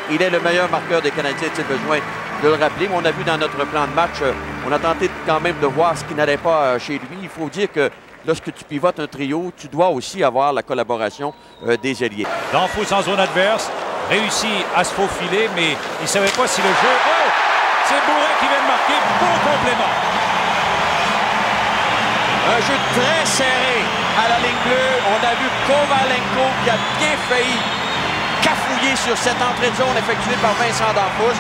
il est le meilleur marqueur des Canadiens, c'est besoin de le rappeler. Mais on a vu dans notre plan de match, on a tenté quand même de voir ce qui n'allait pas chez lui. Il faut dire que lorsque tu pivotes un trio, tu dois aussi avoir la collaboration des ailiers. Danfous en zone adverse, réussit à se faufiler, mais il ne savait pas si le jeu... Oh! C'est Bourret qui vient de marquer, beau complément. Un jeu très serré à la ligne bleue. On a vu Kovalenko qui a bien failli cafouiller sur cette entrée de zone effectuée par Vincent Danfous.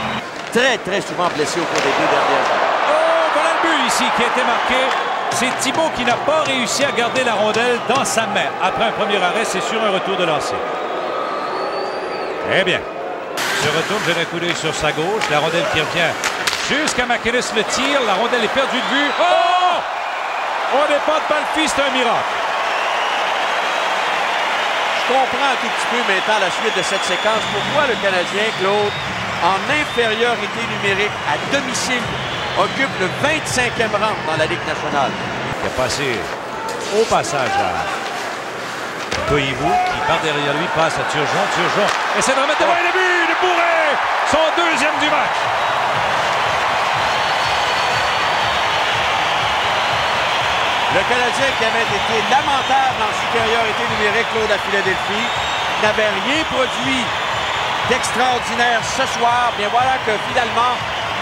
Très souvent blessé au cours des 2 dernières années. Oh, voilà le but ici qui a été marqué. C'est Thibault qui n'a pas réussi à garder la rondelle dans sa main. Après un premier arrêt, c'est sur un retour de lancer. Eh bien, se retourne, jette un coup d'œil sur sa gauche. La rondelle qui revient jusqu'à McInnes, le tire. La rondelle est perdue de vue. Oh! On n'est pas de balle-fille, c'est un miracle. Je comprends un tout petit peu maintenant la suite de cette séquence. Pourquoi le Canadien, Claude, en infériorité numérique à domicile, occupe le 25e rang dans la Ligue nationale? Il a passé au passage à Koivu, qui part derrière lui, passe à Turgeon. Turgeon essaie de remettre devant le but de Bourret, son 2e du match. Le Canadien qui avait été lamentable en supériorité numérique, Claude, à Philadelphie, n'avait rien produit d'extraordinaire ce soir. Bien voilà que finalement,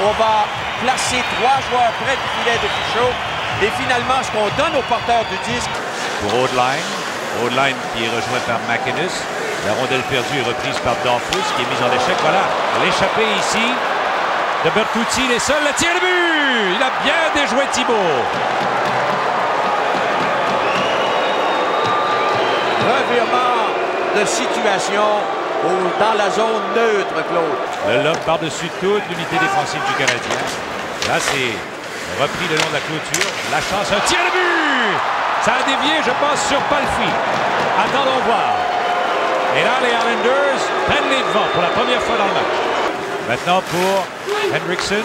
on va placer 3 joueurs près du filet de Fichot. Et finalement, ce qu'on donne au porteur du disque. Pour Odeline. Odeline qui est rejoint par McInnes. La rondelle perdue est reprise par Danfous qui est mise en échec. Voilà, l'échappée ici de Bertuzzi. Il est seul, le tir de but! Il a bien déjoué Thibault. Revirement de situation dans la zone neutre, Claude. Le lob par-dessus toute l'unité défensive du Canadien. Là, c'est repris le long de la clôture. La chance, un tir de but! Ça a dévié, je pense, sur Palfi. Attendons voir. Et là, les Islanders prennent les devants pour la première fois dans le match. Maintenant pour Hendrickson.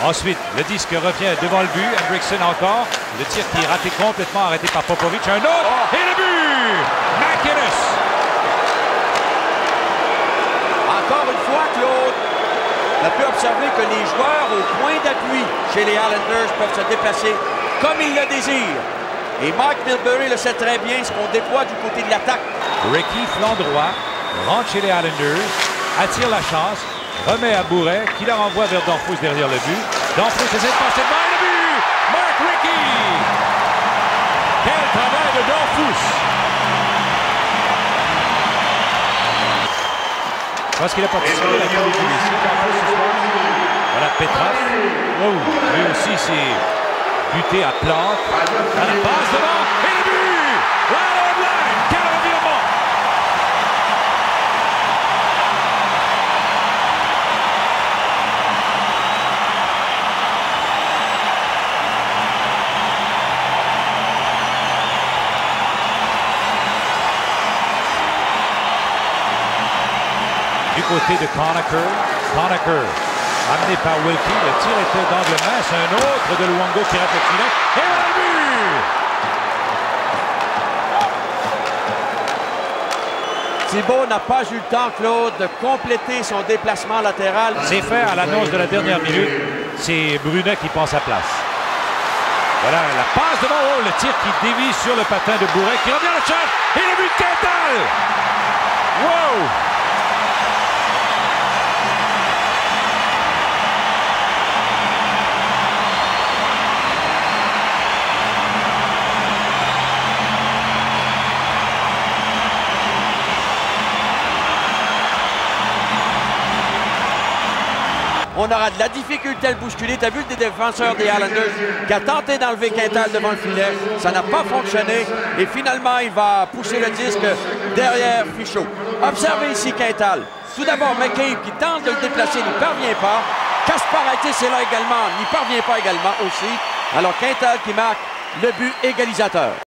Ensuite, le disque revient devant le but. Hendrickson encore. Le tir qui est raté complètement, arrêté par Popovic. Un autre. Oh. Et le but! McInnes. Encore une fois, Claude, on a pu observer que les joueurs au point d'appui chez les Islanders peuvent se déplacer comme ils le désirent. Et Mike Milbury le sait très bien, ce qu'on déploie du côté de l'attaque. Ricky, flanc droit, rentre chez les Islanders, attire la chance, remet à Bourret, qui la renvoie vers Danfous derrière le but. Danfous essaie de passer devant et le but! Mark Ricky! Quel travail de Danfous! Je pense qu'il a participé à la Coupe des ici, Danfous ce soir. Voilà Petrov. Oh, lui aussi c'est buté à plante. Là, la passe devant et le but! Right on line! Quel revirement! Du côté de Conacher. Conacher, amené par Wilkie. Le tir était d'angle mince. Un autre de Luongo qui rate le filet. Et voilà le but! Thibault n'a pas eu le temps, Claude, de compléter son déplacement latéral. C'est fait à l'annonce de la dernière minute. C'est Brunet qui prend sa place. Voilà la passe devant. Oh, le tir qui dévie sur le patin de Bourret qui revient à la chatte. Et le but de Quintal! Wow! On aura de la difficulté à le bousculer. Tu as vu le défenseur des Islanders qui a tenté d'enlever Quintal devant le filet. Ça n'a pas fonctionné. Et finalement, il va pousser le disque derrière Fichot. Observez ici Quintal. Tout d'abord, McCabe qui tente de le déplacer, n'y parvient pas. Kasparaitis est là également, n'y parvient pas également aussi. Alors Quintal qui marque le but égalisateur.